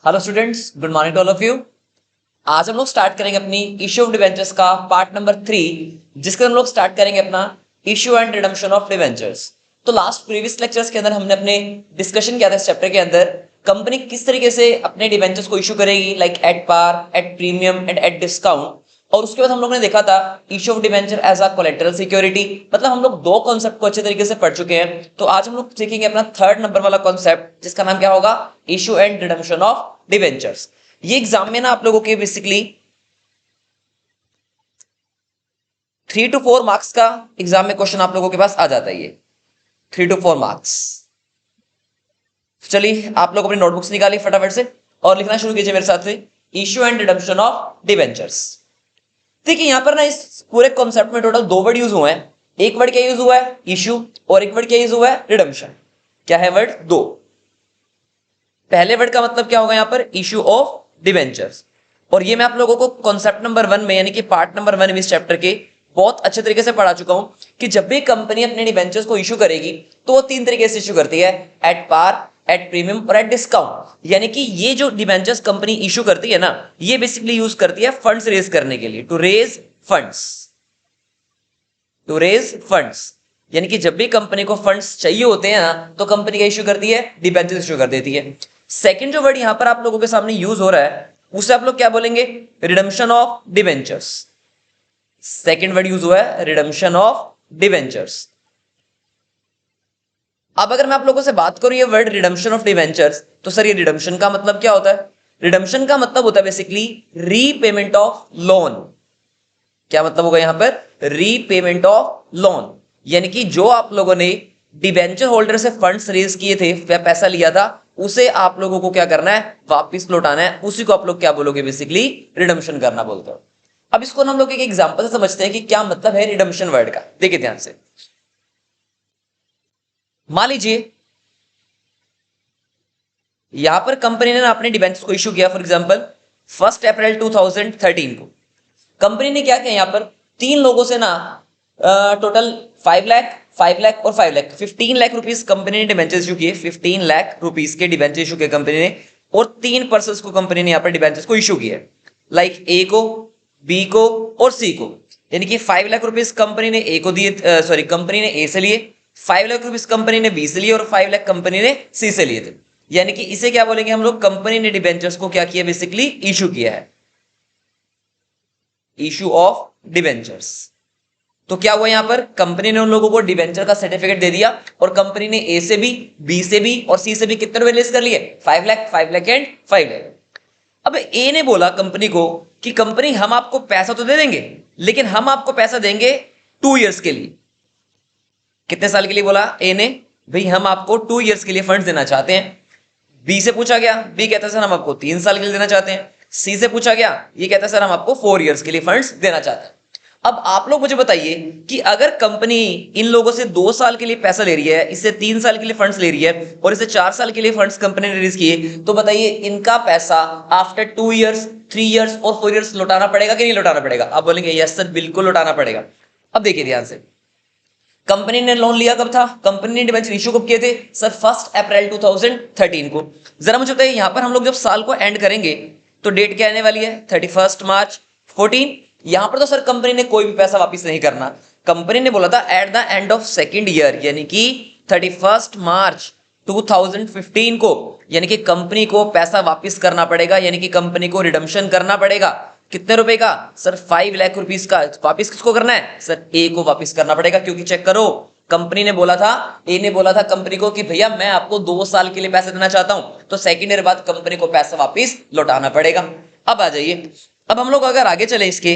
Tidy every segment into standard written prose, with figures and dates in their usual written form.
Hello students, good morning to all of you. आज हम लोग स्टार्ट करेंगे अपनी इश्यू ऑफ डिवेंचर्स का पार्ट नंबर 3, जिसके हम लोग स्टार्ट करेंगे अपना issue and redemption of debentures. तो लास्ट प्रीवियस लेक्चर्स के अंदर हमने अपने डिस्कशन किया था इस चैप्टर के अंदर कंपनी किस तरीके से अपने डिवेंचर्स को इशू करेगी, like at par, at premium and at discount. और उसके बाद हम लोग ने देखा था issue of debenture as a collateral security. मतलब हम लोग दो कॉन्सेप्ट को अच्छे तरीके से पढ़ चुके हैं। तो आज हम लोग सीखेंगे अपना थर्ड नंबर वाला कॉन्सेप्ट, जिसका नाम क्या होगा, issue and redemption of debentures. ये एग्जाम में ना आप लोगों के बेसिकली 3 to 4 मार्क्स का एग्जाम में क्वेश्चन आप लोगों के पास आ जाता है। ये 3 to 4 मार्क्स। चलिए आप लोग अपनी नोटबुक्स निकालिए फटाफट से और लिखना शुरू कीजिए मेरे साथ से, issue and redemption of debentures. देखिए यहां पर ना इस पूरे कॉन्सेप्ट में टोटल दो वर्ड यूज हुए हैं। एक वर्ड क्या यूज हुआ है, इशू, और एक वर्ड क्या यूज हुआ है, रिडम्पशन। क्या है वर्ड? दो। पहले वर्ड का मतलब क्या होगा यहां पर, इशू ऑफ डिवेंचर्स। और ये मैं आप लोगों को कॉन्सेप्ट नंबर 1 में, यानी कि पार्ट नंबर 1 में इस चैप्टर के बहुत अच्छे तरीके से पढ़ा चुका हूं कि जब भी कंपनी अपने डिवेंचर्स को इशू करेगी तो वो 3 तरीके से इशू करती है, एट पार, एट प्रीमियम और एट डिस्काउंट। यानी कि ये जो डिवेंचर्स कंपनी इशू करती है ना, ये बेसिकली यूज करती है फंड्स रेज करने के लिए, to raise funds, to raise funds. यानी कि जब भी कंपनी को फंड्स चाहिए होते हैं ना, तो कंपनी क्या इशू करती है, डिबेंचर्स इशू कर देती है। सेकंड जो वर्ड यहां पर आप लोगों के सामने यूज हो रहा है, उसे आप लोग क्या बोलेंगे, redemption of debentures. Second word use हुआ है रिडम्पशन ऑफ डिबेंचर्स। अब अगर मैं आप लोगों से बात करूं ये वर्ड रिडम्पशन ऑफ डिबेंचर्स, तो सर ये रिडम्पशन का मतलब क्या होता है? रिडम्पशन का मतलब होता है बेसिकली रीपेमेंट ऑफ लोन। क्या मतलब होगा यहां पर, रीपेमेंट ऑफ लोन। यानी कि जो आप लोगों ने डिबेंचर होल्डर से फंड्स रेज किए थे या पैसा लिया था, उसे आप लोगों को क्या करना है, वापस लौटाना है। उसी को आप लोग क्या बोलोगे, बेसिकली रिडम्पशन करना बोलते हो। अब इसको हम लोग एक एग्जांपल से समझते हैं कि क्या मतलब है रिडम्पशन वर्ड का। देखिए ध्यान से, मान लीजिए यहां पर कंपनी ने अपने डिबेंचर्स को इशू किया, फॉर एग्जांपल 1 अप्रैल 2013 को। कंपनी ने क्या किया, यहां पर 3 लोगों से ना टोटल 5 लाख, 5 लाख और 5 लाख, 15 लाख रुपीस कंपनी ने डिबेंचर्स इशू किए। 15 लाख रुपीस के डिबेंचर इशू किए कंपनी ने, और 3 पर्सन्स को कंपनी ने यहां पर डिबेंचर्स को इशू किए, लाइक ए को, बी को और सी को। यानी कि 5 लाख रुपीस कंपनी ने ए को दिए, सॉरी कंपनी ने ए से लिए, 5 लाख रुपीस कंपनी ने बी से लिए और 5 लाख कंपनी ने सी से लिए थे। यानी कि इसे क्या बोलेंगे हम लोग, कंपनी ने डिबेंचर्स को क्या किया, बेसिकली इशू किया है, इशू ऑफ डिबेंचर्स। तो क्या हुआ यहां पर, कंपनी ने उन लोगों को डिबेंचर का सर्टिफिकेट दे दिया, और कंपनी ने ए से भी, बी से भी और सी से भी कितने रुपए रिलीज कर लिए, 5 लाख, 5 लाख एंड 5 लाख। अब ए ने बोला कंपनी को कि कंपनी हम आपको पैसा तो दे देंगे, लेकिन हम आपको पैसा देंगे 2 इयर्स के लिए। कितने साल के लिए बोला ए ने, भाई हम आपको 2 इयर्स के लिए फंड्स देना चाहते हैं। बी से पूछा गया, बी कहता है सर हम आपको 3 साल के लिए देना चाहते हैं। सी से पूछा गया, ये कहता है सर हम आपको 4 इयर्स के लिए फंड्स देना चाहते हैं। अब आप लोग मुझे बताइए कि अगर कंपनी इन लोगों से 2 साल के लिए पैसा ले रही है, इससे 3 साल के लिए फंड्स ले रही है और इससे 4 साल के लिए फंड्स कंपनी ने रिलीज किए, तो बताइए इनका पैसा आफ्टर 2 इयर्स, 3 इयर्स और 4 इयर्स लौटाना पड़ेगा कि नहीं लौटाना पड़ेगा? आप बोलेंगे यस सर बिल्कुल लौटाना पड़ेगा। अब देखिए ध्यान से, कंपनी ने लोन लिया कब था, कंपनी ने डिबेंचर इशू कब किए थे, सर 1 अप्रैल 2013 को। जरा मुझे बताइए यहां पर हम लोग जब साल को एंड करेंगे तो डेट क्या आने वाली है, 31 मार्च 14। यहां पर तो सर कंपनी ने कोई भी पैसा वापस नहीं करना। कंपनी ने बोला था eight the end of second year, यानी कि 31 मार्च 2015 को, यानी कि कंपनी को पैसा वापस करना पड़ेगा, यानी कि कंपनी को रिडम्पशन करना पड़ेगा। कितने रुपए का, सर 5 लाख रुपीस का। वापिस किसको करना है, सर ए को वापिस करना पड़ेगा, क्योंकि चेक करो कंपनी ने बोला था, ए ने बोला था कंपनी को कि भैया मैं आपको 2 साल के लिए पैसा देना चाहता हूं, तो सेकेंड ईयर बाद कंपनी को पैसा वापिस लौटाना पड़ेगा। अब आ जाइए, अब हम लोग अगर आगे चले इसके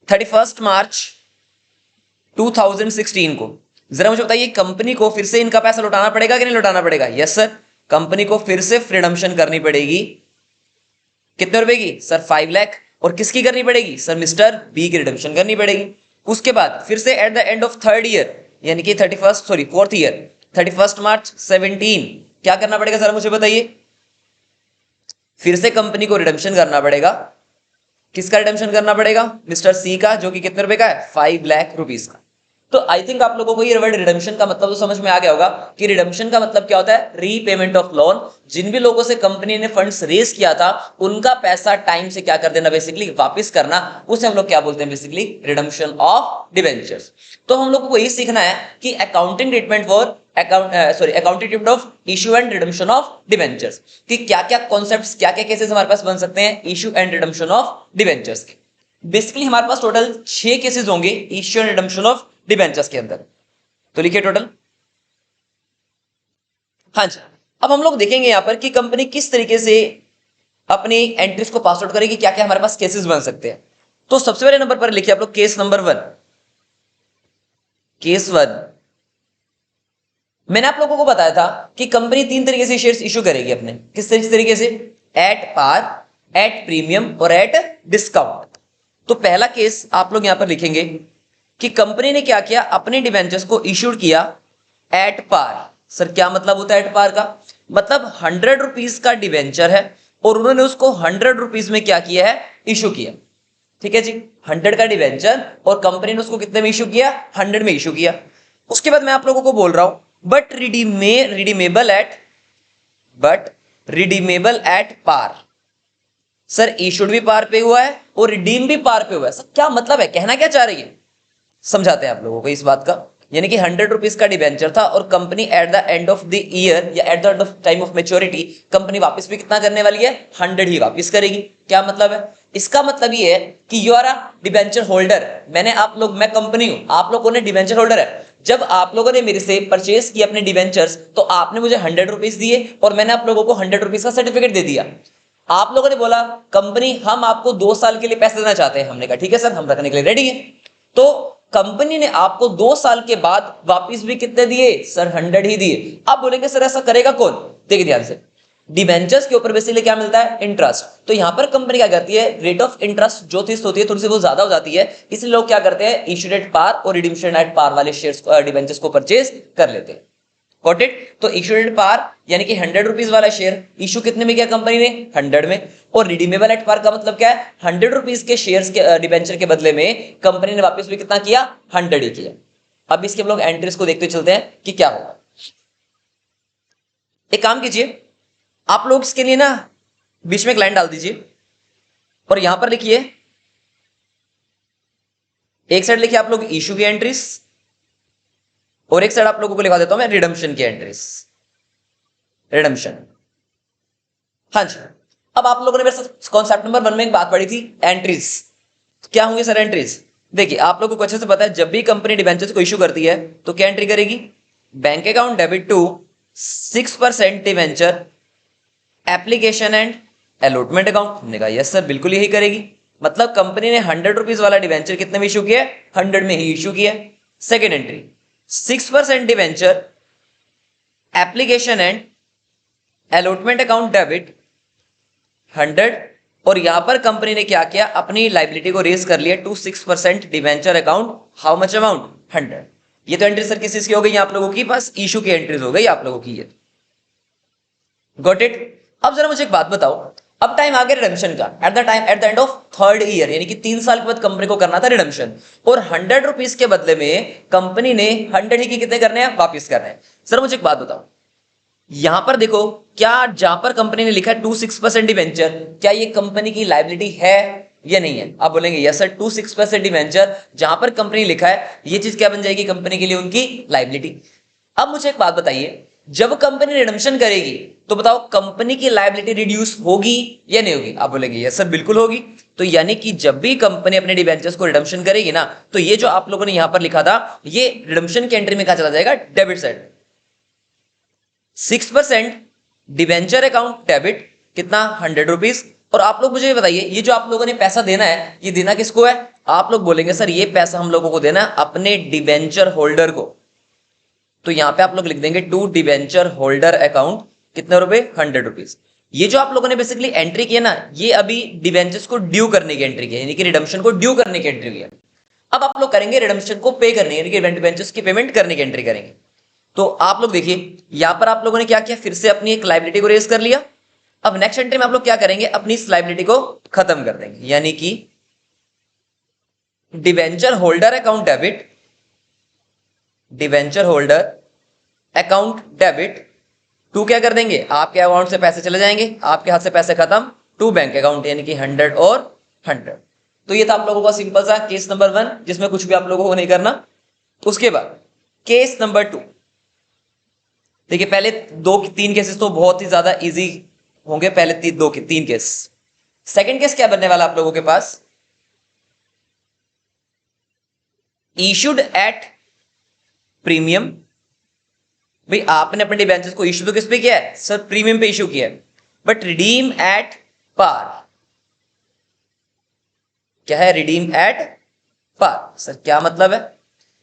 31 मार्च 2016 को, जरा मुझे बताइए कंपनी को फिर से इनका पैसा लौटाना पड़ेगा कि नहीं लौटाना पड़ेगा? यस सर, कंपनी को फिर से रिडम्पशन करनी पड़ेगी। कितने रुपए की, सर 5 लाख। और किसकी करनी पड़ेगी, सर मिस्टर बी की रिडम्पशन करनी पड़ेगी। उसके बाद फिर से eight the end of third year, यानी कि 4th ईयर 31 मार्च 17, क्या करना पड़ेगा सर मुझे बताइए, फिर से कंपनी को रिडम्पशन करना पड़ेगा। किसका रिडम्पशन करना पड़ेगा, मिस्टर सी का, जो कि कितने रुपए का है, 5 लाख रुपीस का। तो आई थिंक आप लोगों को ये वर्ड रिडम्पशन का मतलब तो समझ में आ गया होगा कि रिडम्पशन का मतलब क्या होता है, रीपेमेंट ऑफ लोन। जिन भी लोगों से कंपनी ने फंड्स रेज किया था उनका पैसा टाइम से क्या कर देना, बेसिकली वापस करना, उसे हम लोग क्या बोलते हैं, बेसिकली रिडम्पशन ऑफ डिबेंचर्स। तो हम लोगों को यही सीखना है कि accounting treatment for accounting treatment of issue and redemption of debentures, कि क्या क्या कॉन्सेप्ट्स, क्या क्या केसेस हमारे पास बन सकते हैं issue and redemption of debentures के। बेसिकली हमारे पास टोटल 6 केसेस होंगे issue and redemption of debentures के अंदर। तो लिखिए टोटल। हाँ जी, अब हम लोग देखेंगे यहां पर कि कंपनी किस तरीके से अपनी एंट्रीज को पास आउट करेगी, क्या क्या हमारे पास केसेस बन सकते हैं। तो सबसे पहले नंबर पर लिखिए आप लोग केस नंबर 1। केस 1, मैंने आप लोगों को बताया था कि कंपनी 3 तरीके से शेयर्स इशू करेगी अपने। किस तरीके से? एट पार, एट प्रीमियम और एट डिस्काउंट। तो पहला केस आप लोग यहां पर लिखेंगे कि कंपनी ने क्या किया, अपने डिबेंचर्स को इश्यूड किया एट पार। सर क्या मतलब होता है एट पार का? मतलब 100 रुपीज का डिबेंचर है और उन्होंने उसको 100 रुपीज में क्या किया है, इशू किया। ठीक है जी, 100 का डिबेंचर और कंपनी ने उसको कितने में इशू किया, 100 में इशू किया। उसके बाद मैं आप लोगों को बोल रहा हूं but redeemable at par. Sir issued भी पार पे हुआ है और रिडीम भी पार पे हुआ है। सर क्या मतलब है, कहना क्या चाह रही है, समझाते हैं आप लोगों को इस बात का। यानी कि 100 रुपीज का डिबेंचर था और company at the end of the year या at the end of time of maturity company वापस भी कितना करने वाली है, 100 ही वापस करेगी। क्या मतलब है? इसका मतलब ये है कि you are a debenture holder. मैं कंपनी हूं, आप लोगों ने डिबेंचर होल्डर है। जब आप लोगों ने मेरे से परचेज किया अपने डिबेंचर्स तो आपने मुझे 100 रुपीज दिए और मैंने आप लोगों को 100 रुपीज का सर्टिफिकेट दे दिया। आप लोगों ने बोला कंपनी हम आपको 2 साल के लिए पैसे देना चाहते हैं। हमने कहा ठीक है सर, हम रखने के लिए रेडी हैं। तो कंपनी ने आपको 2 साल के बाद वापस भी कितने दिए सर, 100 ही दिए। आप बोलेंगे सर ऐसा करेगा कौन? देखिए ध्यान से, डिबेंचर्स के ऊपर बेसिकली क्या मिलता है, इंटरेस्ट। तो यहां पर कंपनी क्या करती है, रेट ऑफ इंटरेस्ट जो चीज होती है थोड़ी सी वो ज्यादा हो जाती है, इसलिए लोग क्या करते हैं, इश्यूड एट पार और रिडीम्शन एट पार वाले शेयर्स डिबेंचर्स को परचेज कर लेते हैं। Got it? तो इश्यूड एट पार यानी कि 100 रुपीज वाला शेयर इशू कितने में किया कंपनी ने, 100 में। और रिडीमेबल एट पार का मतलब क्या है, 100 रुपीज के शेयर्स के डिबेंचर के बदले में कंपनी ने वापस भी कितना किया, 100 ही किया। अब इसके हम लोग एंट्रीज को देखते चलते हैं कि क्या होगा। एक काम कीजिए, आप लोग इसके लिए ना बीच में एक लाइन डाल दीजिए और यहां पर लिखिए, एक साइड लिखिए आप लोग इशू की एंट्रीज और एक साइड आप लोगों को लिखा देता हूं मैं रिडम्पशन की एंट्रीज। रिडम्पशन, हाँ जी। अब आप लोगों ने मेरे साथ कॉन्सेप्ट नंबर 1 में एक बात पढ़ी थी, एंट्रीज। क्या होंगे सर एंट्रीज? देखिए आप लोगों को अच्छे से पता है, जब भी कंपनी डिबेंचर्स को इशू करती है तो क्या एंट्री करेगी, bank account debit to 6% debenture application and allotment account. हमने कहा यस सर, बिल्कुल यही करेगी। मतलब कंपनी ने 100 रुपीज वाला डिबेंचर कितने में इशू किया, 100 में ही इशू किया। Second entry, 6% debenture application and allotment account debit 100। और यहां पर कंपनी ने क्या किया, अपनी लाइबिलिटी को रेज कर लिया to 6% debenture account, how much amount, 100। ये तो एंट्री सर किस चीज की हो गई आप लोगों की, बस इशू की एंट्रीज हो गई आप लोगों की ये। Got it? अब जरा मुझे एक बात बताओ, अब टाइम आ गया रिडम्पशन का, eight the end of 3rd year, यानी कि 3 साल के बाद कंपनी को करना था रिडम्पशन, और 100 रुपीज के बदले में कंपनी ने 100 ही की कितने करने हैं, वापिस करने हैं। सर मुझे एक बात बताओ, यहां पर देखो, क्या जहां पर कंपनी ने लिखा है 2-6% डिबेंचर, क्या ये कंपनी की लाइबिलिटी है या नहीं है? आप बोलेंगे यस सर, 2-6% डिबेंचर जहां पर कंपनी लिखा है ये चीज क्या बन जाएगी कंपनी के लिए, उनकी लाइबिलिटी। अब मुझे एक बात बताइए, जब कंपनी रिडम्पशन करेगी तो बताओ कंपनी की लाइबिलिटी रिड्यूस होगी या नहीं होगी? आप बोलेंगे यस सर, बिल्कुल होगी। तो यानी कि जब भी कंपनी अपने डिबेंचर्स को रिडम्पशन करेगी ना, तो ये जो आप लोगों ने यहां पर लिखा था, ये रिडम्पशन की एंट्री में कहा चला जाएगा, debit side. 6% debenture account debit, कितना, 100 रुपीज। और आप लोग मुझे बताइए, ये जो आप लोगों ने पैसा देना है, ये देना किसको है? आप लोग बोलेंगे सर ये पैसा हम लोगों को देना है अपने डिबेंचर होल्डर को। तो यहां पे आप लोग लिख देंगे टू डिबेंचर होल्डर अकाउंट, कितने रुपए, 100 रुपीज। ये जो आप लोगों ने बेसिकली एंट्री की है ना, ये अभी डिबेंचर्स को ड्यू करने की एंट्री की है, यानी कि रिडम्पशन को ड्यू करने की एंट्री की है। अब आप लोग करेंगे रिडम्पशन को पे करने, यानी कि डिबेंचर्स की पेमेंट करने की एंट्री करेंगे। तो आप लोग देखिए, यहां पर आप लोगों ने क्या किया, फिर से अपनी एक लाइबिलिटी को रेज कर लिया। अब नेक्स्ट एंट्री में आप लोग क्या करेंगे, अपनी इस लाइबिलिटी को खत्म कर देंगे, यानी कि debenture holder account debit debenture holder account debit to क्या कर देंगे, आपके अकाउंट से पैसे चले जाएंगे, आपके हाथ से पैसे खत्म, टू बैंक अकाउंट, यानी कि 100 और 100। तो ये था आप लोगों का सिंपल सा केस नंबर 1, जिसमें कुछ भी आप लोगों को नहीं करना। उसके बाद केस नंबर 2, देखिए पहले 2-3 केसेस तो बहुत ही ज्यादा इजी होंगे, पहले 3 केस। सेकंड केस क्या बनने वाला आप लोगों के पास, इशूड एट प्रीमियम। भाई आपने अपने डिबेंचर्स को इशू तो किस पे किया है सर, प्रीमियम पे इशू किया है, बट रिडीम एट पार। क्या है रिडीम एट पार, सर क्या मतलब है,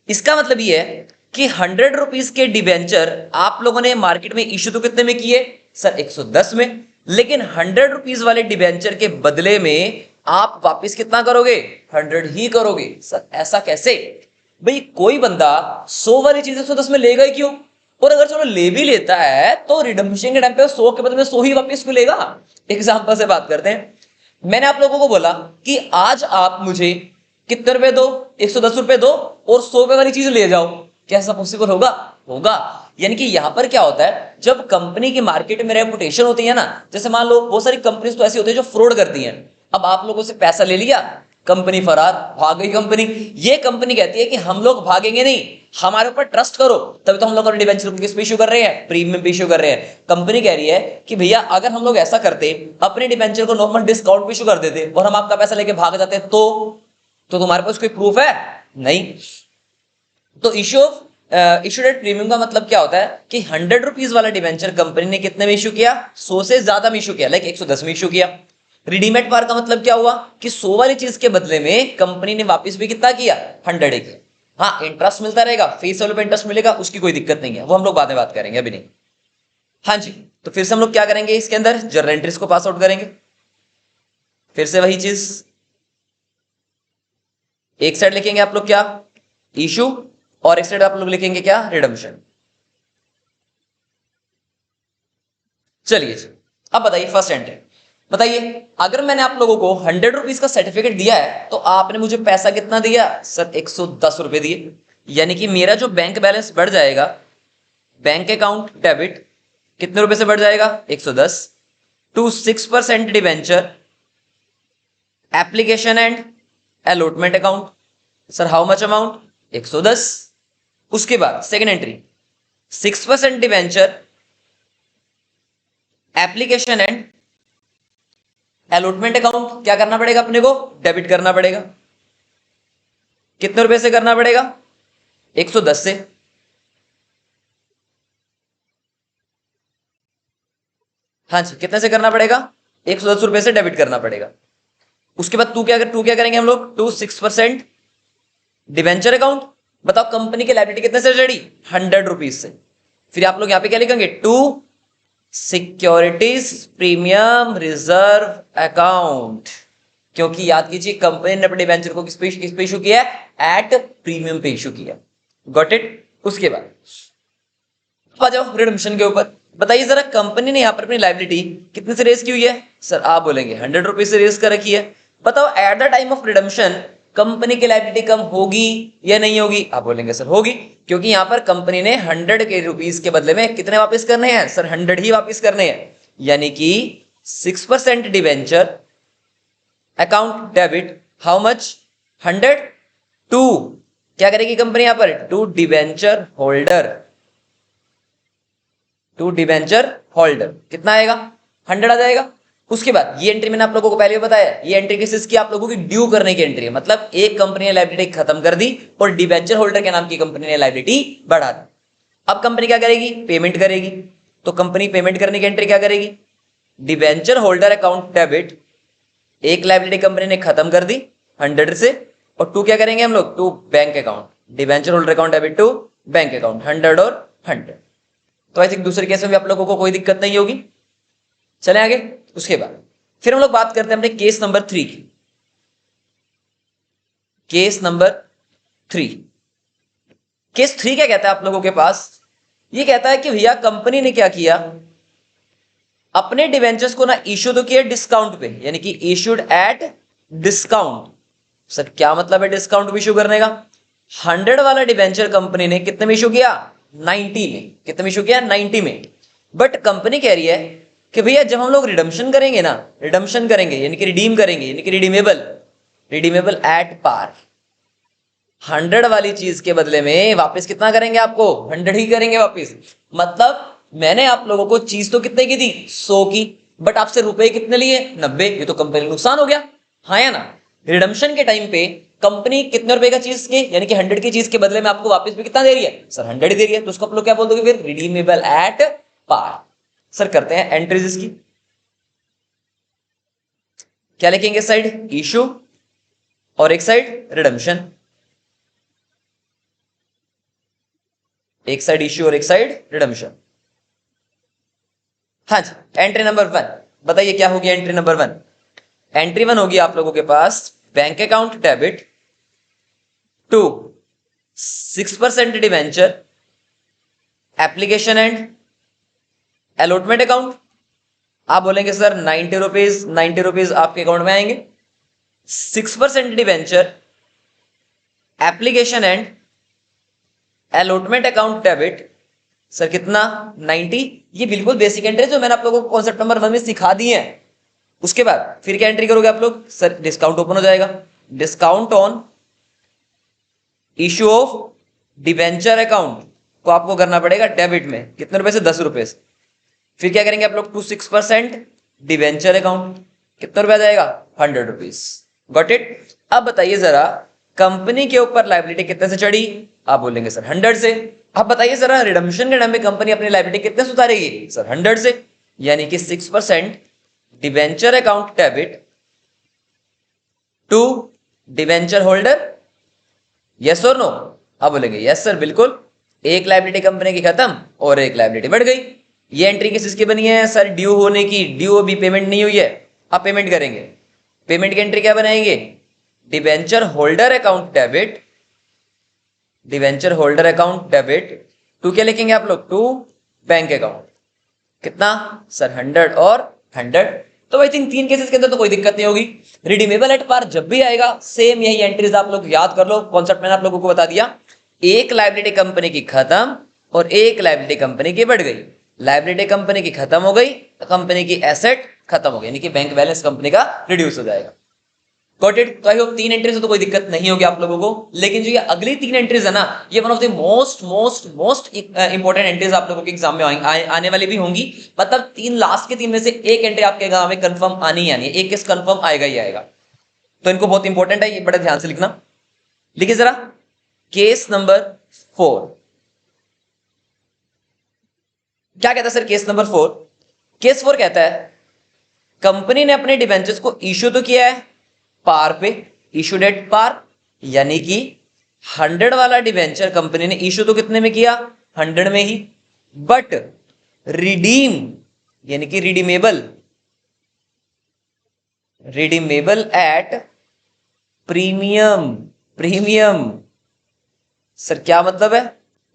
इसका मतलब ये है कि 100 रुपीज के डिबेंचर आप लोगों ने मार्केट में इशू तो कितने में किए सर, 110 में, लेकिन 100 रुपीज वाले डिबेंचर के बदले में आप वापस कितना करोगे, 100 ही करोगे। सर ऐसा कैसे, भाई कोई बंदा 100 वाली चीज 110 में लेगा ही क्यों, और अगर चलो ले भी लेता है तो रिडम्पशन के टाइम पे 100 के बदले में 100 ही वापस क्यों लेगा। एग्जांपल से बात करते हैं, मैंने आप लोगों को बोला कि आज आप मुझे कितने रुपए दो, 110 रुपए दो और 100 रुपए वाली चीज ले जाओ, क्या ऐसा पॉसिबल होगा, होगा। यानी कि यहां पर क्या होता है, जब कंपनी की मार्केट में रेपुटेशन होती है ना, जैसे मान लो बहुत सारी कंपनीज तो ऐसी होती है जो फ्रॉड करती हैं, अब आप लोगों से पैसा ले लिया, कंपनी फरार, भाग गई कंपनी। ये कंपनी कहती है कि हम लोग भागेंगे नहीं, हमारे ऊपर ट्रस्ट करो, तभी तो हम लोग डिबेंचर किस पे इशू कर रहे हैं, प्रीमियम पे इशू कर रहे हैं। कंपनी कह रही है कि भैया अगर हम लोग ऐसा करते, अपने डिबेंचर को नॉर्मल डिस्काउंट पे इशू कर देते और हम आपका पैसा लेके भाग जाते, तो तुम्हारे पास कोई प्रूफ है नहीं। तो issue of issued at premium का मतलब क्या होता है कि 100 रुपीज वाला डिबेंचर कंपनी ने कितने में इशू किया, 100 से ज्यादा में इशू किया, लाइक 110 में इशू किया। रिडीमेड पार का मतलब क्या हुआ कि 100 वाली चीज के बदले में कंपनी ने वापस भी कितना किया, 100 किया। हाँ इंटरेस्ट मिलता रहेगा, फेस वैल्यू पे इंटरेस्ट मिलेगा, उसकी कोई दिक्कत नहीं है, वो हम लोग बाद में बात करेंगे, अभी नहीं। हाँ जी, तो फिर से हम लोग क्या करेंगे, इसके अंदर जर्नल एंट्रीज को पास आउट करेंगे। फिर से वही चीज, एक साइड लिखेंगे आप लोग क्या, इशू, और एक साइड आप लोग लिखेंगे क्या, रिडम्पशन। चलिए अब बताइए फर्स्ट एंट्री, बताइए अगर मैंने आप लोगों को 100 रुपीज का सर्टिफिकेट दिया है तो आपने मुझे पैसा कितना दिया सर, 110 रुपए दिए, यानी कि मेरा जो बैंक बैलेंस बढ़ जाएगा, बैंक अकाउंट डेबिट कितने रुपए से बढ़ जाएगा, 110 to 6% debenture application and allotment account. Sir how much amount, 110। उसके बाद second entry 6% debenture application and allotment account, क्या करना पड़ेगा अपने को, डेबिट करना पड़ेगा। कितने रुपए से करना पड़ेगा, 110 से। हाँ जी कितने से करना पड़ेगा, 110 रुपए से डेबिट करना पड़ेगा। उसके बाद टू क्या करेंगे हम लोग, 6% डिवेंचर अकाउंट। बताओ कंपनी की लायबिलिटी कितने से चढ़ी, 100 रुपीज से। फिर आप लोग यहां पे क्या लिखेंगे, to securities premium reserve account, क्योंकि याद कीजिए कंपनी ने अपने डिवेंचर को किस पे इशू किया है, एट प्रीमियम पे इशू किया। Got it. उसके बाद आ जाओ रिडम्पशन के ऊपर, बताइए जरा कंपनी ने यहां पर अपनी लायबिलिटी कितने से रेज की हुई है, सर आप बोलेंगे 100 रुपीज से रेज कर रखी है। बताओ at the time of redemption company की लायबिलिटी कम होगी या नहीं होगी, आप बोलेंगे सर होगी, क्योंकि यहां पर कंपनी ने 100 के रुपीस के बदले में कितने वापस करने हैं, सर 100 ही वापस करने हैं, यानी कि 6% debenture account debit, how much, 100 to क्या करेगी कंपनी यहां पर, to debenture holder, to debenture holder कितना आएगा, 100 आ जाएगा। उसके बाद ये एंट्री मैंने आप लोगों को पहले भी बताया, ये एंट्री किस की, आप लोगों की ड्यू करने की एंट्री है, मतलब एक कंपनी ने लायबिलिटी खत्म कर दी और डिवेंचर होल्डर के नाम की कंपनी ने लायबिलिटी बढ़ा दी। अब कंपनी क्या करेगी, पेमेंट करेगी, तो कंपनी पेमेंट करने की एंट्री क्या करेगी, डिवेंचर होल्डर अकाउंट डेबिट, एक लायबिलिटी कंपनी ने खत्म कर दी 100 से, और टू क्या करेंगे हम लोग, to bank account, debenture holder account debit to bank account, 100 और 100। तो आई थिंक दूसरे केस में भी आप लोगों को कोई दिक्कत नहीं होगी। चले आगे। उसके बाद फिर हम लोग बात करते हैं अपने केस नंबर 3 की। केस नंबर 3, केस 3 क्या कहता है आप लोगों के पास, ये कहता है कि भैया कंपनी ने क्या किया, अपने डिवेंचर्स को ना इशू तो किया डिस्काउंट पे, यानी कि इशूड एट डिस्काउंट। सर क्या मतलब है डिस्काउंट इशू करने का, 100 वाला डिबेंचर कंपनी ने कितने में इशू किया? 90 में। कितने में इशू किया? 90 में। बट कंपनी कह रही है कि भैया जब हम लोग रिडम्पशन करेंगे ना, रिडम्पशन करेंगे यानी कि रिडीम करेंगे, यानी कि रिडीमेबल एट पार, 100 वाली चीज के बदले में वापस कितना करेंगे? आपको 100 ही करेंगे वापस। मतलब मैंने आप लोगों को चीज तो कितने की दी? 100 की, बट आपसे रुपए कितने लिए? 90। ये तो कंपनी नुकसान हो गया, हाँ या ना? रिडम्पशन के टाइम पे कंपनी कितने रुपए का चीज के, यानी कि 100 की चीज के बदले में आपको वापस भी कितना दे रही है? सर 100 ही दे रही है। तो उसको आप लोग क्या बोल दोगे फिर? Redeemable at par. सर करते हैं एंट्रीज इसकी। क्या लिखेंगे? साइड इशू और एक साइड रिडम्पशन, एक साइड इश्यू और एक साइड रिडम्पशन। हाँ जी, एंट्री नंबर 1 बताइए क्या होगी? एंट्री नंबर 1, एंट्री 1 होगी आप लोगों के पास bank account debit to 6% debenture application and allotment account. आप बोलेंगे सर 90 रुपीज आपके अकाउंट में आएंगे। 6% debenture application and allotment account debit, sir कितना? 90। ये बिल्कुल बेसिक एंट्री जो मैंने आप लोगों को कॉन्सेप्ट नंबर 1 में सिखा दी है। उसके बाद फिर क्या एंट्री करोगे आप लोग? सर डिस्काउंट ओपन हो जाएगा, discount on issue of debenture account को आपको करना पड़ेगा डेबिट में। कितने रुपए से? 10 रुपए से। फिर क्या करेंगे आप लोग? टू 6% डिवेंचर अकाउंट, कितना रुपया जाएगा? 100 रुपीज। Got it? अब बताइए जरा कंपनी के ऊपर लायबिलिटी कितने से चढ़ी? आप बोलेंगे सर 100 से। अब बताइए जरा रिडम्पशन के टाइम में कंपनी अपनी लायबिलिटी कितने से उतारेगी? सर 100 से, यानी कि 6% debenture account debit to debenture holder. Yes और नो? आप बोलेंगे यस सर बिल्कुल। एक लायबिलिटी कंपनी की खत्म और एक लायबिलिटी बढ़ गई। ये एंट्री किसकी बनी है? सर ड्यू होने की। ड्यू अभी पेमेंट नहीं हुई है, अब पेमेंट करेंगे। पेमेंट की एंट्री क्या बनाएंगे? Debenture holder account debit, debenture holder account debit to क्या लिखेंगे आप लोग? To bank account. कितना? सर 100 और 100। तो आई थिंक 3 केसेस के अंदर तो कोई दिक्कत नहीं होगी। रिडीमेबल एट पार जब भी आएगा सेम यही एंट्रीज आप लोग याद कर लो। कॉन्सेप्ट मैंने आप लोगों को बता दिया। एक लायबिलिटी कंपनी की खत्म और एक लायबिलिटी कंपनी की बढ़ गई। लायबिलिटी कंपनी की खत्म हो गई, कंपनी की एसेट खत्म हो गई, यानी कि बैंक बैलेंस कंपनी का रिड्यूस हो जाएगा। Got it? तो आई होप 3 एंट्रीज से तो कोई दिक्कत नहीं होगी आप लोगों को। लेकिन जो ये अगली 3 एंट्रीज है ना, ये one of the most important entries आप लोगों के एग्जाम में आने वाली भी होंगी। मतलब 3 लास्ट के 3 में से एक एंट्री आपके एग्जाम में कंफर्म आनी ही आनी है। एक केस कंफर्म आएगा ही आएगा, तो इनको बहुत इंपॉर्टेंट है, ये बड़े ध्यान से लिखना। लिखिए जरा केस नंबर 4। क्या कहता है सर केस नंबर 4? केस 4 कहता है कंपनी ने अपने डिबेंचर्स को इश्यू तो किया है पार पे, इशू डेट पार, यानी कि 100 वाला डिवेंचर कंपनी ने इशू तो कितने में किया? 100 में ही। बट रिडीम यानी कि रिडीमेबल एट प्रीमियम। सर क्या मतलब है?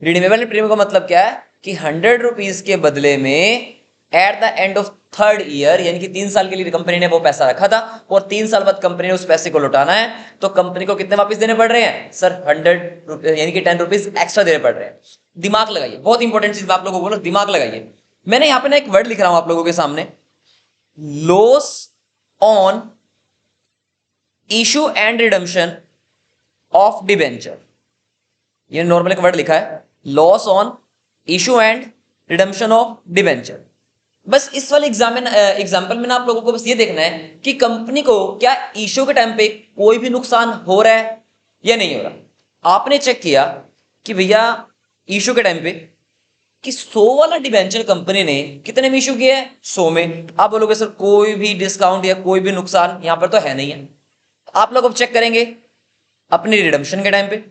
रिडीमेबल एट प्रीमियम का मतलब क्या है कि 100 रुपीज के बदले में eight the end of 3rd year, यानी कि 3 साल के लिए कंपनी ने वो पैसा रखा था और 3 साल बाद कंपनी ने उस पैसे को लौटाना है, तो कंपनी को कितने वापस देने पड़ रहे हैं? सर 100 यानी कि 10 रुपीज एक्स्ट्रा देने पड़ रहे हैं। दिमाग लगाइए, बहुत इंपॉर्टेंट चीज आप लोगों को बोलो, दिमाग लगाइए। मैंने यहां पे ना एक वर्ड लिख रहा हूं आप लोगों के सामने, loss on issue and redemption of debenture. ये नॉर्मल एक वर्ड लिखा है, loss on issue and redemption of debenture. बस इस वाले एग्जाम्पल में ना आप लोगों को बस ये देखना है कि कंपनी को क्या इशू के टाइम पे कोई भी नुकसान हो रहा है या नहीं हो रहा। आपने चेक किया कि भैया इशू के टाइम पे कि 100 वाला डिबेंचर कंपनी ने कितने में इशू किया है? 100 में। आप बोलोगे सर कोई भी डिस्काउंट या कोई भी नुकसान यहां पर तो है नहीं है। आप लोग अब चेक करेंगे अपनी रिडम्पशन के टाइम पे,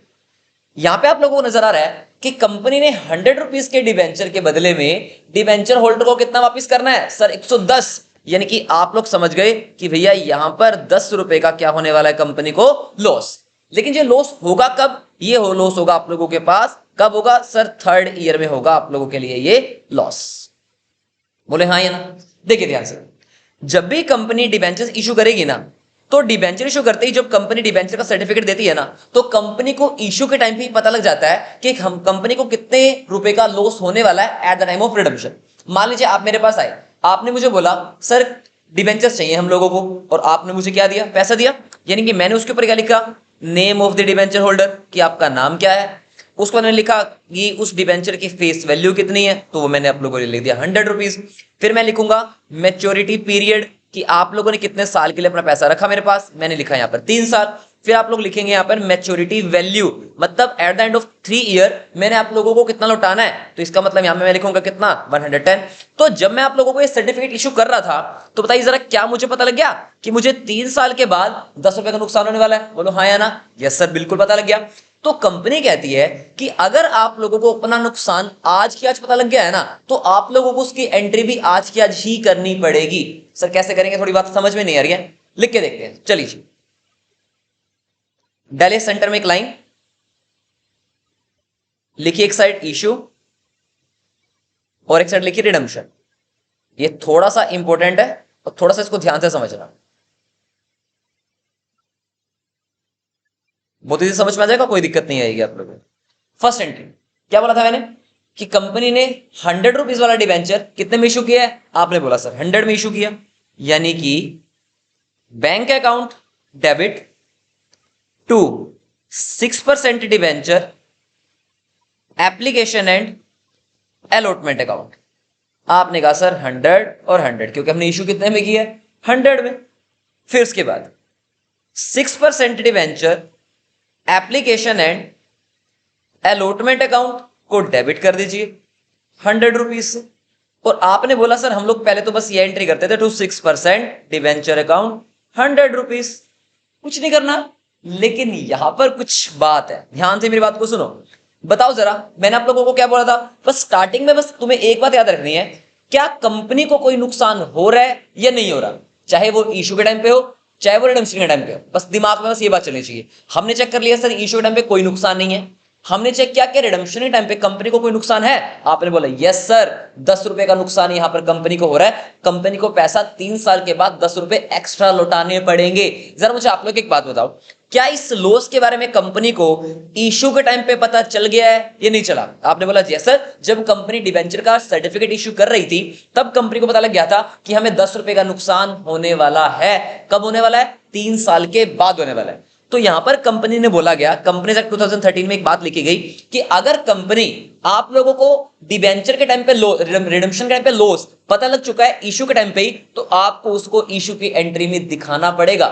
यहां पे आप लोगों को नजर आ रहा है कि कंपनी ने 100 रुपीज के डिबेंचर के बदले में डिबेंचर होल्डर को कितना वापस करना है? सर 110। यानी कि आप लोग समझ गए कि भैया यहां पर 10 रुपए का क्या होने वाला है? कंपनी को लॉस। लेकिन ये लॉस होगा कब? ये लॉस होगा आप लोगों के पास कब होगा? सर 3rd ईयर में होगा आप लोगों के लिए ये लॉस। बोले हाँ या ना? देखिए ध्यान से, जब भी कंपनी डिबेंचर्स इशू करेगी ना, तो डिबेंचर इशू करते ही जब कंपनी डिबेंचर का सर्टिफिकेट देती है ना, तो कंपनी को इशू के टाइम पे ही पता लग जाता है कि हम कंपनी को कितने रुपए का लॉस होने वाला है at the time of redemption. मान लीजिए आप मेरे पास आए, आपने मुझे बोला सर डिबेंचर्स चाहिए हम लोगों को, और आपने मुझे क्या दिया, पैसा दिया। यानी कि मैंने उसके ऊपर क्या लिखा, name of the debenture holder, कि आपका नाम क्या है। उसको मैंने लिखा कि उस डिबेंचर की फेस वैल्यू कितनी है, तो वो मैंने आप लोगों को लिख दिया 100 रुपीज। फिर मैं लिखूंगा मैच्योरिटी पीरियड, कि आप लोगों ने कितने साल के लिए अपना पैसा रखा मेरे पास, मैंने लिखा यहाँ पर 3 साल। फिर आप लोग लिखेंगे यहाँ पर मैच्योरिटी वैल्यू, मतलब eight the end of 3 year मैंने आप लोगों को कितना लौटाना है, तो इसका मतलब यहाँ पे मैं लिखूंगा कितना, 110। तो जब मैं आप लोगों को ये सर्टिफिकेट इशू कर रहा था, तो बताइए जरा क्या मुझे पता लग गया कि मुझे 3 साल के बाद 10 रुपए का नुकसान होने वाला है? बोलो हाँ या ना। यस सर, बिल्कुल पता लग गया। तो कंपनी कहती है कि अगर आप लोगों को अपना नुकसान आज की आज पता लग गया है ना, तो आप लोगों को उसकी एंट्री भी आज की आज ही करनी पड़ेगी। सर कैसे करेंगे, थोड़ी बात समझ में नहीं आ रही है, लिख के देखते हैं। चलिए जी, डालिए सेंटर में एक लाइन, लिखिए एक साइड इशू और एक साइड लिखिए रिडम्पशन। ये थोड़ा सा इंपॉर्टेंट है और थोड़ा सा इसको ध्यान से समझना, बहुत ही समझ में आ जाएगा, कोई दिक्कत नहीं आएगी आप लोगों को। फर्स्ट एंट्री क्या बोला था मैंने, कि कंपनी ने 100 रुपीज वाला डिबेंचर कितने में इशू किया है, आपने बोला सर 100 में इशू किया। यानी कि bank account debit to 6% debenture application and allotment account. आपने कहा सर 100 और 100, क्योंकि हमने इशू कितने में किया है, 100 में। फिर उसके बाद 6% debenture application and allotment account को डेबिट कर दीजिए 100 रुपीज से। और आपने बोला सर हम लोग पहले तो बस ये एंट्री करते थे टू 6% डिबेंचर अकाउंट 100 रुपीज, कुछ नहीं करना। लेकिन यहां पर कुछ बात है, ध्यान से मेरी बात को सुनो। बताओ जरा, मैंने आप लोगों को क्या बोला था, बस स्टार्टिंग में बस तुम्हें एक बात याद रखनी है, क्या कंपनी को कोई नुकसान हो रहा है या नहीं हो रहा, चाहे वो इशू के टाइम पे हो चाहे वो रिडम्पशन के टाइम पे हो। बस दिमाग में बस ये बात चलनी चाहिए। हमने चेक कर लिया सर इशू के टाइम पे कोई नुकसान नहीं है, हमने चेक किया कि रिडम्पशन के टाइम पे कंपनी को कोई नुकसान है, आपने बोला यस सर 10 रुपए का नुकसान यहां पर कंपनी को हो रहा है, कंपनी को पैसा 3 साल के बाद 10 रुपए एक्स्ट्रा लौटाने पड़ेंगे। जरा मुझे आप लोग एक बात बताओ, क्या इस लॉस के बारे में कंपनी को इशू के टाइम पे पता चल गया है या नहीं चला? आपने बोला यस सर, जब कंपनी डिबेंचर का सर्टिफिकेट इशू कर रही थी तब कंपनी को पता लग गया था कि हमें 10 रुपए का नुकसान होने वाला है। कब होने वाला है? 3 साल के बाद होने वाला है। तो यहां पर कंपनी ने बोला गया, कंपनीज एक्ट 2013 में एक बात लिखी गई कि अगर कंपनी आप लोगों को डिबेंचर के टाइम पे रिडम्पशन के टाइम पे लॉस पता लग चुका है इशू के टाइम पे ही, तो आपको उसको इशू की एंट्री में दिखाना पड़ेगा।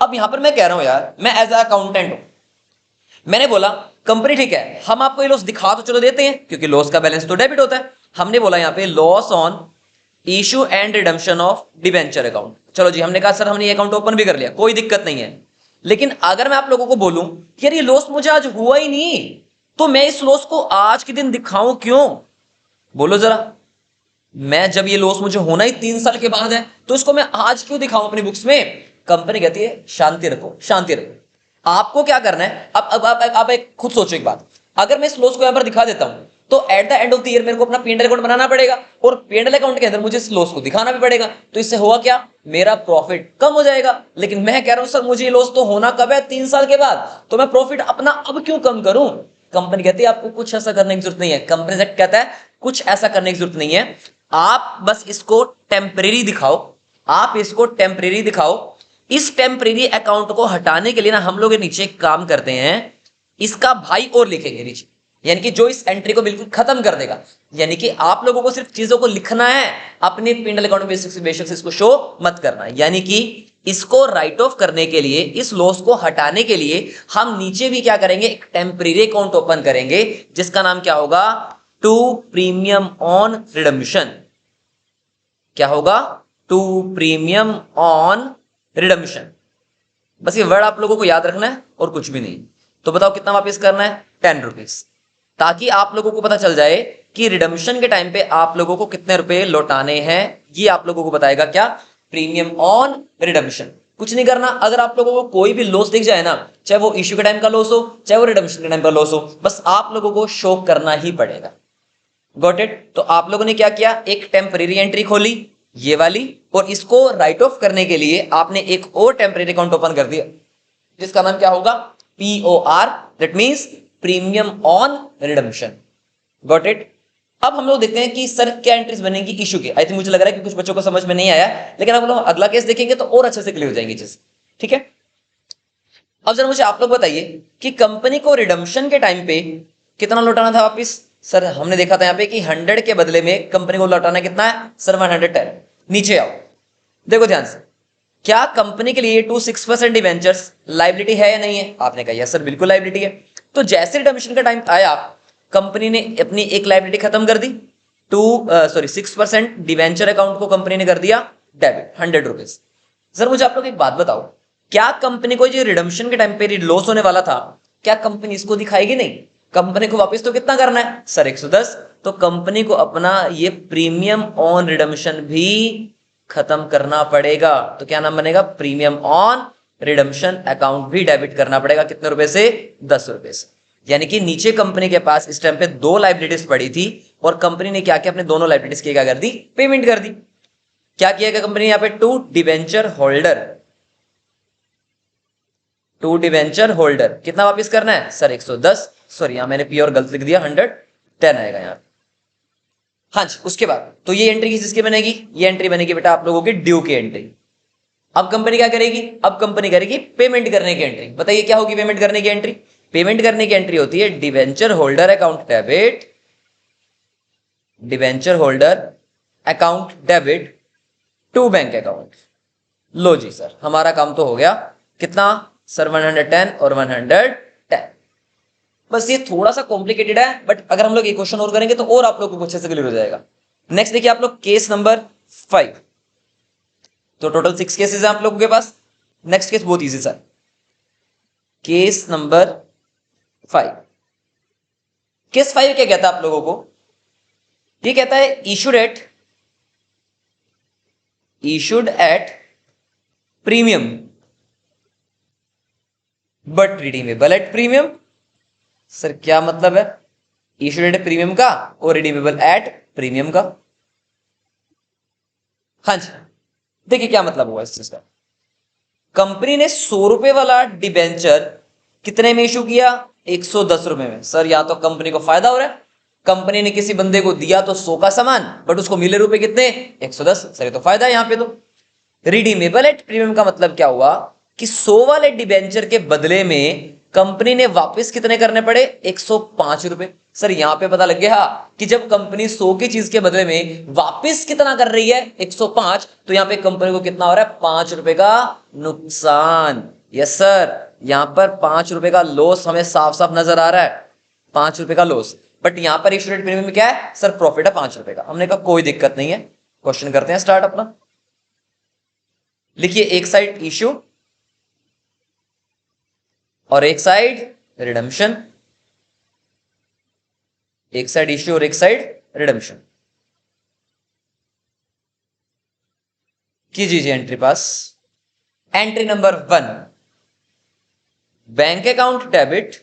अब यहां पर मैं कह रहा हूं यार, मैं एज अ अकाउंटेंट हूं, मैंने बोला कंपनी ठीक है हम आपको ये लॉस दिखा तो चलो देते हैं, क्योंकि लॉस का बैलेंस तो डेबिट होता है। हमने बोला यहां पे loss on issue and redemption of debenture account. चलो जी, हमने कहा सर हमने ये अकाउंट ओपन भी कर लिया, कोई दिक्कत नहीं है। लेकिन अगर मैं आप लोगों को बोलूं कि यार ये लॉस मुझे आज हुआ ही नहीं, तो मैं इस लॉस को आज के दिन दिखाऊं क्यों? बोलो जरा, मैं जब ये लॉस मुझे होना ही 3 साल के बाद है, तो इसको मैं आज क्यों दिखाऊं अपनी बुक्स में? कंपनी कहती है शांति रखो, शांति रखो। आपको क्या करना है, अब आप एक खुद सोचो एक बात, अगर मैं इस लॉस को यहां पर दिखा देता हूं तो eight the end of the year मेरे को अपना P&L अकाउंट बनाना पड़ेगा, और P&L अकाउंट के अंदर मुझे इस लॉस को दिखाना भी पड़ेगा। तो इससे हुआ क्या, मेरा प्रॉफिट कम हो जाएगा। लेकिन मैं कह रहा हूं सर मुझे ये लॉस तो होना कब है, 3 साल के बाद, तो मैं प्रॉफिट अपना अब क्यों कम करूं? कंपनी कहती है आपको कुछ ऐसा करने की जरूरत नहीं है। कंपनी एक्ट कहता है कुछ ऐसा करने की जरूरत नहीं है, आप बस इसको टेम्परेरी दिखाओ, आप इसको टेम्परेरी दिखाओ। इस टेम्परेरी अकाउंट को हटाने के लिए ना हम लोग नीचे काम करते हैं, इसका भाई और लिखेंगे नीचे, यानी कि जो इस एंट्री को बिल्कुल खत्म कर देगा। यानी कि आप लोगों को सिर्फ चीजों को लिखना है, अपने P&L अकाउंट में बेशक से इसको शो मत करना। यानी कि इसको राइट ऑफ करने के लिए, इस लॉस को हटाने के लिए हम नीचे भी क्या करेंगे, एक टेम्परेरी अकाउंट ओपन करेंगे जिसका नाम क्या होगा, टू प्रीमियम ऑन रिडम्पशन। क्या होगा, टू प्रीमियम ऑन रिडम्पशन। बस ये वर्ड आप लोगों को याद रखना है और कुछ भी नहीं। तो बताओ कितना वापस करना है, 10 रुपीज, ताकि आप लोगों को पता चल जाए कि रिडम्पशन के टाइम पे आप लोगों को कितने रुपए लौटाने हैं। ये आप लोगों को बताएगा क्या, प्रीमियम ऑन रिडम्पशन। कुछ नहीं करना, अगर आप लोगों को कोई भी लॉस दिख जाए ना, चाहे वो इश्यू के टाइम का लॉस हो चाहे वो रिडम्पशन के टाइम का लॉस हो, बस आप लोगों को शो करना ही पड़ेगा। Got it? तो आप लोगों ने क्या किया, एक टेम्परेरी एंट्री खोली, ये वाली, और इसको राइट ऑफ करने के लिए आपने एक और टेम्परेरी अकाउंट ओपन कर दिया जिसका नाम क्या होगा, POR, that means premium on redemption. Got it. अब हम लोग देखते हैं कि सर क्या एंट्रीज बनेंगी इशू के। आई थिंक मुझे लग रहा है कि कुछ बच्चों को समझ में नहीं आया, लेकिन अब लोग अगला केस देखेंगे तो और अच्छे से क्लियर हो जाएंगी चीज। ठीक है, अब जरा मुझे आप लोग बताइए कि कंपनी को रिडम्पशन के टाइम पे कितना लौटाना था वापिस। सर हमने देखा था यहाँ पे कि 100 के बदले में कंपनी को लौटाना कितना है सर, 110। नीचे आओ, देखो ध्यान से, क्या कंपनी के लिए 26% डिवेंचर्स लाइबिलिटी है या नहीं है? आपने कहा यस सर बिल्कुल लाइबिलिटी है। तो जैसे रिडम्पशन का टाइम आया, कंपनी ने अपनी एक लाइबिलिटी खत्म कर दी, 6% डिवेंचर अकाउंट को कंपनी ने कर दिया डेबिट, 100 रुपीज। सर मुझे आप लोग एक बात बताओ, क्या कंपनी को जो रिडम्पशन के टाइम पे लॉस होने वाला था, क्या कंपनी इसको दिखाएगी? नहीं, कंपनी को वापस तो कितना करना है सर, 110। तो कंपनी को अपना ये प्रीमियम ऑन रिडम्पशन भी खत्म करना पड़ेगा। तो क्या नाम बनेगा, प्रीमियम ऑन रिडम्पशन अकाउंट भी डेबिट करना पड़ेगा। कितने रुपए से, 10 रुपए से। यानी कि नीचे कंपनी के पास इस टाइम पे 2 लाइबिलिटीज पड़ी थी और कंपनी ने क्या किया, अपने दोनों लाइबिलिटीज की क्या कर दी, पेमेंट कर दी। क्या किया गया कंपनी यहाँ पे, टू डिवेंचर होल्डर कितना वापस करना है सर, 110। सॉरी यहां मैंने प्योर गलत लिख दिया, 110 आएगा यहाँ। हाँ जी, उसके बाद तो ये एंट्री किसकी बनेगी, ये एंट्री बनेगी बेटा आप लोगों की ड्यू की एंट्री। अब कंपनी क्या करेगी, अब कंपनी करेगी पेमेंट करने की एंट्री। बताइए क्या होगी पेमेंट करने की एंट्री? पेमेंट करने की एंट्री होती है debenture holder account debit, debenture holder account debit to bank account. लो जी सर हमारा काम तो हो गया। कितना सर, 110 और 110। बस ये थोड़ा सा कॉम्प्लिकेटेड है, बट अगर हम लोग एक क्वेश्चन और करेंगे तो और आप लोगों को अच्छे से क्लियर हो जाएगा। नेक्स्ट देखिए आप लोग केस नंबर 5। तो टोटल 6 केसेस हैं आप लोगों के पास। नेक्स्ट केस बहुत easy sir, case number 5। Case 5 क्या कहता है आप लोगों को, ये कहता है issued at premium but redeemable at premium. Sir क्या मतलब है, इशूड एट प्रीमियम का और रिडीमेबल एट प्रीमियम का। हाँ जी, देखिए क्या मतलब हुआ इस चीज का। कंपनी ने 100 रुपए वाला डिबेंचर कितने में इशू किया, 110 रुपए में। सर या तो कंपनी को फायदा हो रहा है, कंपनी ने किसी बंदे को दिया तो 100 का सामान, बट उसको मिले रुपए कितने, 110। सर ये तो फायदा है यहाँ पे। तो रिडीमेबल एट प्रीमियम का मतलब क्या हुआ कि 100 वाले डिबेंचर के बदले में कंपनी ने वापस कितने करने पड़े, 105 रुपए। सर यहां पे पता लग गया कि जब कंपनी 100 की चीज के बदले में वापस कितना कर रही है, 105, तो यहां पे कंपनी को कितना हो रहा है, 5 रुपए का नुकसान। यस सर, यहां पर 5 रुपए का लॉस हमें साफ साफ नजर आ रहा है, 5 रुपए का लॉस। बट यहां पर इशू रेट प्रीमियम में क्या है सर, प्रॉफिट है 5 रुपए का। हमने कहा कोई दिक्कत नहीं है, क्वेश्चन करते हैं स्टार्ट अपना। लिखिए एक साइड इशू और एक साइड रिडम्पशन, एक साइड इश्यू और एक साइड रिडम्पशन। कीजिए entry pass. Entry number 1, bank account debit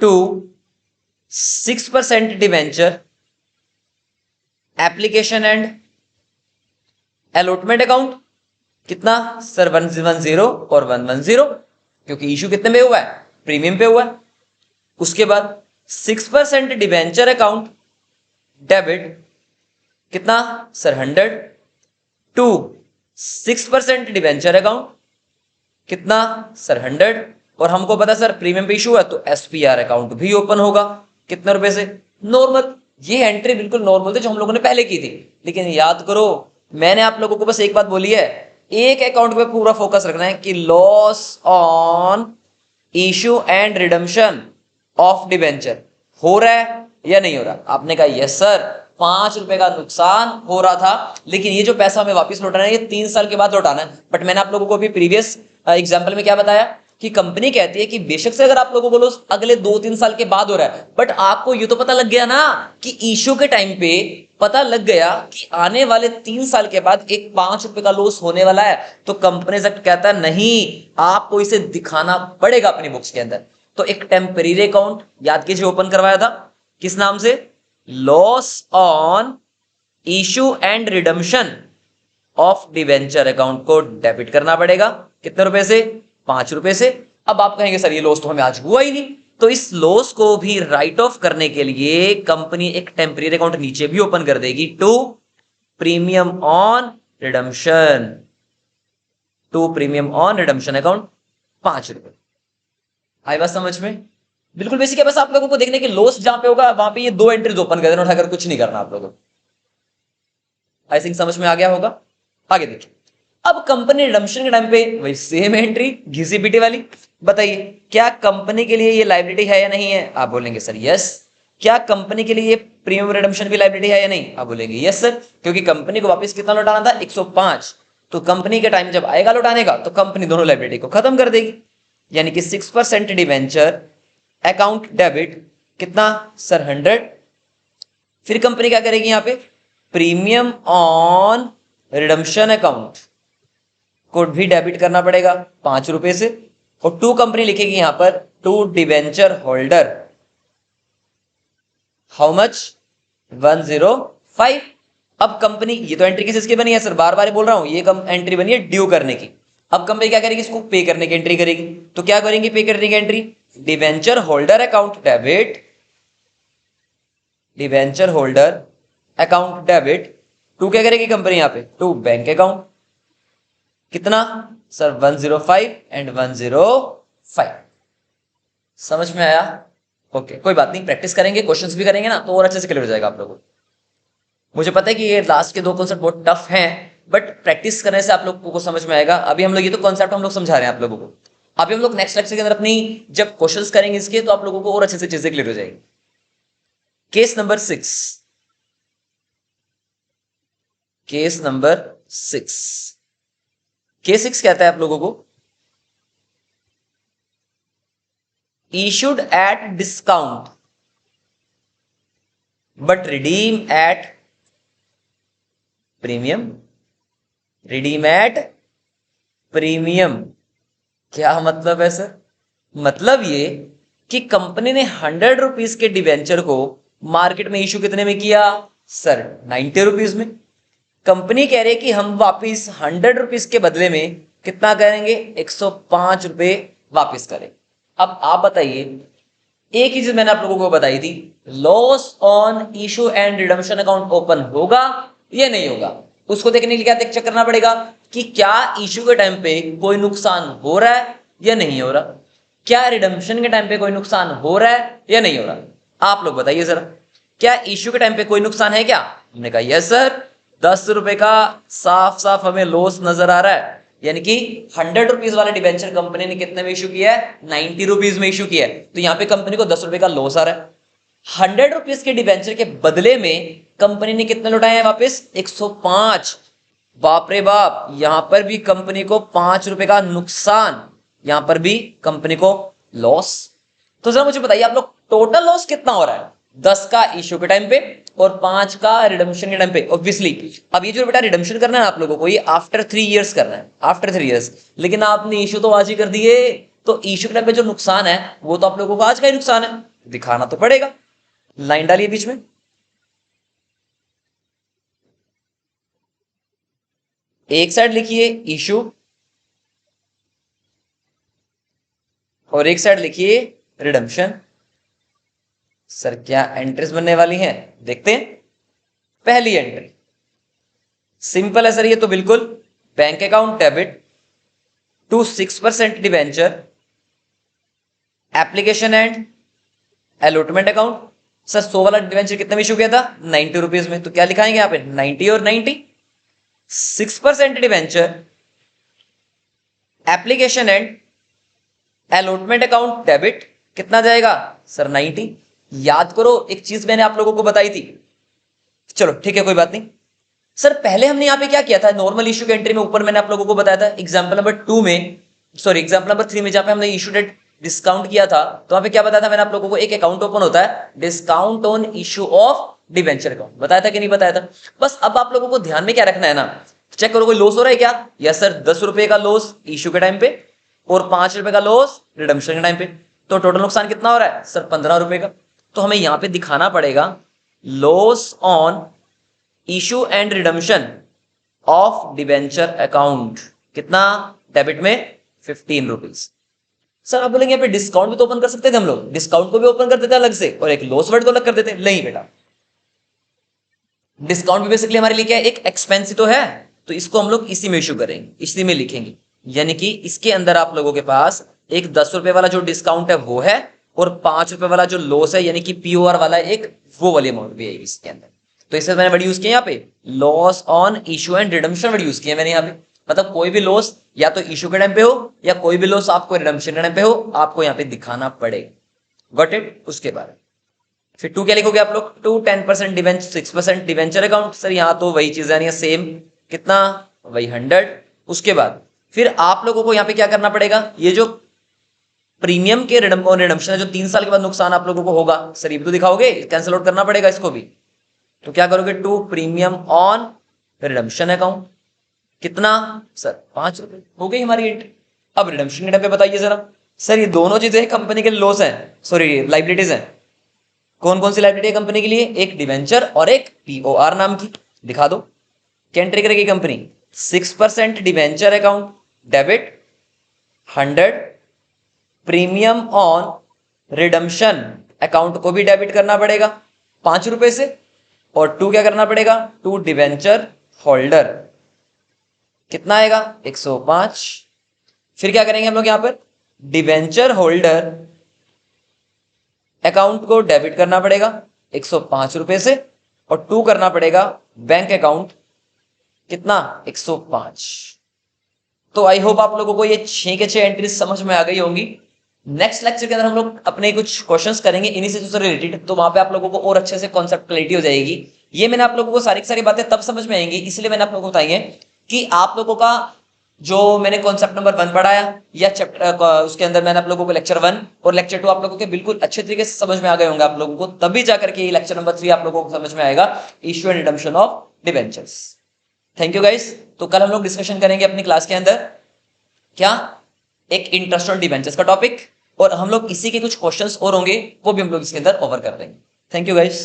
to 6% debenture application and allotment account. कितना सर, 110 और 110, क्योंकि इशू कितने पे हुआ है, प्रीमियम पे हुआ है। उसके बाद 6% डिवेंचर अकाउंट डेबिट, कितना सर 100 टू 6% डिवेंचर अकाउंट, कितना सर 100। और हमको पता सर प्रीमियम पे इशू है तो SPR अकाउंट भी ओपन होगा। कितने रुपए से, नॉर्मल। ये एंट्री बिल्कुल नॉर्मल थी जो हम लोगों ने पहले की थी, लेकिन याद करो मैंने आप लोगों को बस एक बात बोली है, एक अकाउंट पे पूरा फोकस रखना है कि loss on issue and redemption of debenture हो रहा है या नहीं हो रहा। आपने कहा यस सर, 5 रुपए का नुकसान हो रहा था, लेकिन ये जो पैसा हमें वापस लौटाना है ये 3 साल के बाद लौटाना है। बट मैंने आप लोगों को अभी प्रीवियस एग्जाम्पल में क्या बताया कि कंपनी कहती है कि बेशक से अगर आप लोगों को लॉस अगले 2-3 साल के बाद हो रहा है, बट आपको ये तो पता लग गया ना कि इशू के टाइम पे पता लग गया कि आने वाले 3 साल के बाद एक 5 रुपए का लॉस होने वाला है। तो कंपनीज एक्ट कहता है नहीं, आपको इसे दिखाना पड़ेगा अपनी बुक्स के अंदर। तो एक टेम्परेरी अकाउंट याद कीजिए ओपन करवाया था, किस नाम से, loss on issue and redemption of debenture account को डेबिट करना पड़ेगा। कितने रुपए से? 5 रुपए से। अब आप कहेंगे सर ये लॉस तो हमें आज हुआ ही नहीं, तो इस लॉस को भी राइट ऑफ करने के लिए कंपनी एक टेम्परेरी अकाउंट नीचे भी ओपन कर देगी, to premium on redemption, to premium on redemption account 5 रुपए। आई बात समझ में? बिल्कुल बेसिक है, बस आप लोगों को देखने के लॉस जहां पे होगा वहां पे ये 2 एंट्रीज ओपन कर देना, उठाकर कुछ नहीं करना आप लोगों को। आई थिंक समझ में आ गया होगा। आगे देखिए, अब कंपनी रिडम्पशन के टाइम पे वही सेम एंट्री घिसी पिटी वाली। बताइए क्या कंपनी के लिए ये लायबिलिटी है या नहीं है? आप बोलेंगे सर यस। क्या कंपनी के लिए ये प्रीमियम रिडम्पशन भी लायबिलिटी है या नहीं? आप बोलेंगे यस सर, क्योंकि कंपनी को वापस कितना लौटाना था? 105। तो कंपनी का टाइम जब आएगा लौटाने का तो कंपनी दोनों लायबिलिटी को खत्म कर देगी, यानी कि 6% डिवेंचर अकाउंट डेबिट कितना सर? 100। फिर कंपनी क्या करेगी यहां पे? प्रीमियम ऑन रिडम्पशन अकाउंट को भी डेबिट करना पड़ेगा 5 रुपए से, और टू कंपनी लिखेगी यहां पर to debenture holder, how much? 105। अब कंपनी, ये तो एंट्री किसकी बनी है सर? बार बार बोल रहा हूं, ये एंट्री बनी है ड्यू करने की। अब कंपनी क्या करेगी? इसको पे करने की एंट्री करेगी। तो क्या करेंगे पे करने की entry? Debenture holder account debit, debenture holder account debit to क्या करेगी कंपनी यहां पे? To bank account. कितना सर? 105 एंड 105। समझ में आया? ओके, कोई बात नहीं, प्रैक्टिस करेंगे, क्वेश्चंस भी करेंगे ना तो और अच्छे से क्लियर हो जाएगा आप लोगों को। मुझे पता है कि ये लास्ट के 2 कॉन्सेप्ट बहुत टफ हैं, बट प्रैक्टिस करने से आप लोगों को समझ में आएगा। अभी हम लोग ये तो कॉन्सेप्ट हम लोग समझा रहे हैं आप लोगों को, अभी हम लोग नेक्स्ट लेक्चर के अंदर अपनी जब क्वेश्चंस करेंगे इसके तो आप लोगों को और अच्छे से चीजें क्लियर हो जाएगी। Case number 6, case number 6, case 6 कहता है आप लोगों को issued at discount but redeem at premium, redeem at premium। क्या मतलब है सर? मतलब ये कि कंपनी ने 100 रुपीज के डिवेंचर को मार्केट में इशू कितने में किया सर? 90 रुपीज में। कंपनी कह रही है कि हम वापिस 100 रुपीज के बदले में कितना करेंगे? 105 रुपए वापिस करें। अब आप बताइए, एक ही चीज मैंने आप लोगों को बताई थी, loss on issue and redemption account open होगा या नहीं होगा? उसको देखने के लिए क्या चेक करना पड़ेगा कि क्या इशू के टाइम पे कोई नुकसान हो रहा है या नहीं हो रहा, क्या रिडम्पशन के टाइम पे कोई नुकसान हो रहा है या नहीं हो रहा। आप लोग बताइए जरा, क्या इशू के टाइम पे कोई नुकसान है क्या? हमने कहा यस सर, 10 रुपए का साफ साफ हमें लॉस नजर आ रहा है, यानी कि 100 रुपीज वाले डिवेंचर कंपनी ने कितने में इशू किया है? 90 रुपीज में इशू किया है, तो यहां पे कंपनी को 10 रुपए का लॉस आ रहा है। 100 रुपीज के डिवेंचर के बदले में कंपनी ने कितने लौटाए हैं वापस? 105। बाप रे बाप, यहां पर भी कंपनी को 5 रुपए का नुकसान, यहां पर भी कंपनी को लॉस। तो जरा मुझे बताइए आप लोग, टोटल लॉस कितना हो रहा है? 10 का इशू के टाइम पे और 5 का रिडम्पशन के टाइम पे। ऑब्वियसली अब ये जो बेटा रिडम्पशन करना है आप लोगों को, ये आफ्टर 3 इयर्स करना है, आफ्टर 3 इयर्स। लेकिन आपने इशू तो आज ही कर दिए, तो इशू के टाइम पे जो नुकसान है वो तो आप लोगों को आज का ही नुकसान है, दिखाना तो पड़ेगा। लाइन डालिए बीच में, एक साइड लिखिए इशू और एक साइड लिखिए रिडम्पशन। सर क्या एंट्रीज बनने वाली हैं? देखते हैं। पहली एंट्री सिंपल है सर, ये तो बिल्कुल bank account debit to 6% debenture application and allotment account. Sir 100 वाला डिवेंचर कितने में इशू किया था? 90 रुपीज में, तो क्या लिखाएंगे यहां पे? 90 और 90। 6% debenture application and allotment account debit कितना जाएगा सर? 90। याद करो एक चीज मैंने आप लोगों को बताई थी, चलो ठीक है कोई बात नहीं। सर पहले हमने यहां पे क्या किया था? नॉर्मल इशू की एंट्री में ऊपर मैंने आप लोगों को बताया था एग्जांपल नंबर 2 में, सॉरी एग्जांपल नंबर 3 में, जहां पे हमने इशू डेट डिस्काउंट किया था, तो वहां पे क्या बताया था मैंने आप लोगों को? एक अकाउंट ओपन होता है, discount on issue of debenture account, बताया था कि नहीं बताया था? बस अब आप लोगों को ध्यान में क्या रखना है ना, चेक करो कोई लॉस हो रहा है क्या? यस सर, 10 रुपए का लॉस इशू के टाइम पे और 5 रुपए का लॉस रिडम्पशन के टाइम पे, तो टोटल नुकसान कितना हो रहा है सर? 15 रुपए का। तो हमें यहां पे दिखाना पड़ेगा loss on issue and redemption of debenture account, कितना? डेबिट में 15 रुपीज। सर आप बोलेंगे यहाँ पे डिस्काउंट भी तो ओपन कर सकते थे हम लोग, डिस्काउंट को भी ओपन कर देते अलग से और एक लॉस वर्ड को अलग कर देते। नहीं बेटा, डिस्काउंट भी बेसिकली हमारे लिए क्या है, एक एक्सपेंस ही तो है, तो इसको हम लोग इसी में इशू करेंगे, इसी में लिखेंगे। यानी कि इसके अंदर आप लोगों के पास एक 10 रुपए वाला जो डिस्काउंट है वो है, और 5 रुपए वाला जो लॉस है यानी कि पीओआर वाला एक वो वाली अमाउंट भी है इसके अंदर। तो इससे मैंने वर्ड यूज किया यहाँ पे loss on issue and redemption word use किया मैंने यहाँ पे। मतलब कोई भी लॉस या तो इशू के टाइम पे हो या कोई भी लॉस आपको रिडम्पशन के टाइम पे हो, आपको यहाँ पे दिखाना पड़ेगा। Got it? उसके बाद फिर टू क्या लिखोगे आप लोग? To 10% debenture, 6% debenture account. Sir यहाँ तो वही चीज है सेम, कितना? वही 100। उसके बाद फिर आप लोगों को यहाँ पे क्या करना पड़ेगा, ये जो प्रीमियम के रिडम्पशन है जो 3 साल के बाद नुकसान आप लोगों को होगा, सर ये भी तो दिखाओगे, कैंसिल आउट करना पड़ेगा इसको भी। तो क्या करोगे? To premium on redemption account, कितना? सर 5 रुपए हो गई हमारी एंट्री। अब रिडम्पशन के टाइम पे बताइए जरा। सर ये दोनों चीजें कंपनी के लॉस है, सॉरी लाइबिलिटीज है। कौन कौन सी लाइबिलिटी है कंपनी के लिए? एक डिवेंचर और एक पीओआर नाम की। दिखा दो क्या एंट्री करेगी company? 6% debenture account debit, 100 premium on redemption account को भी डेबिट करना पड़ेगा 5 रुपए से, और 2 क्या करना पड़ेगा? 2 डिवेंचर होल्डर, कितना आएगा? 105। फिर क्या करेंगे हम लोग यहां पर? डिवेंचर होल्डर अकाउंट को डेबिट करना पड़ेगा 105 रुपए से, और 2 करना पड़ेगा बैंक अकाउंट, कितना? 105। तो आई होप आप लोगों को ये 6 के 6 एंट्रीज समझ में आ गई होंगी। नेक्स्ट लेक्चर के अंदर हम लोग अपने कुछ क्वेश्चंस करेंगे इन्हीं से रिलेटेड, तो वहां पे आप लोगों को और अच्छे से कॉन्सेप्ट क्लैरिटी हो जाएगी। ये मैंने आप लोगों को सारी की सारी बातें तब समझ में आएंगी, इसलिए मैंने आप लोगों को बताई है कि आप लोगों का जो मैंने कॉन्सेप्ट नंबर 1 पढ़ाया या चैप्टर उसके अंदर मैंने आप लोगों को लेक्चर 1 और लेक्चर 2 आप लोगों के बिल्कुल अच्छे तरीके से समझ में आ गए होंगे आप लोगों को, तभी जाकर के लेक्चर नंबर 3 आप लोगों को समझ में आएगा, issue and redemption of debentures. Thank you guys. तो कल हम लोग डिस्कशन करेंगे अपनी क्लास के अंदर क्या, एक इंटरेस्ट ऑन डिबेंचर्स का टॉपिक, और हम लोग इसी के कुछ क्वेश्चंस और होंगे वो भी हम लोग इसके अंदर कवर कर देंगे। Thank you guys.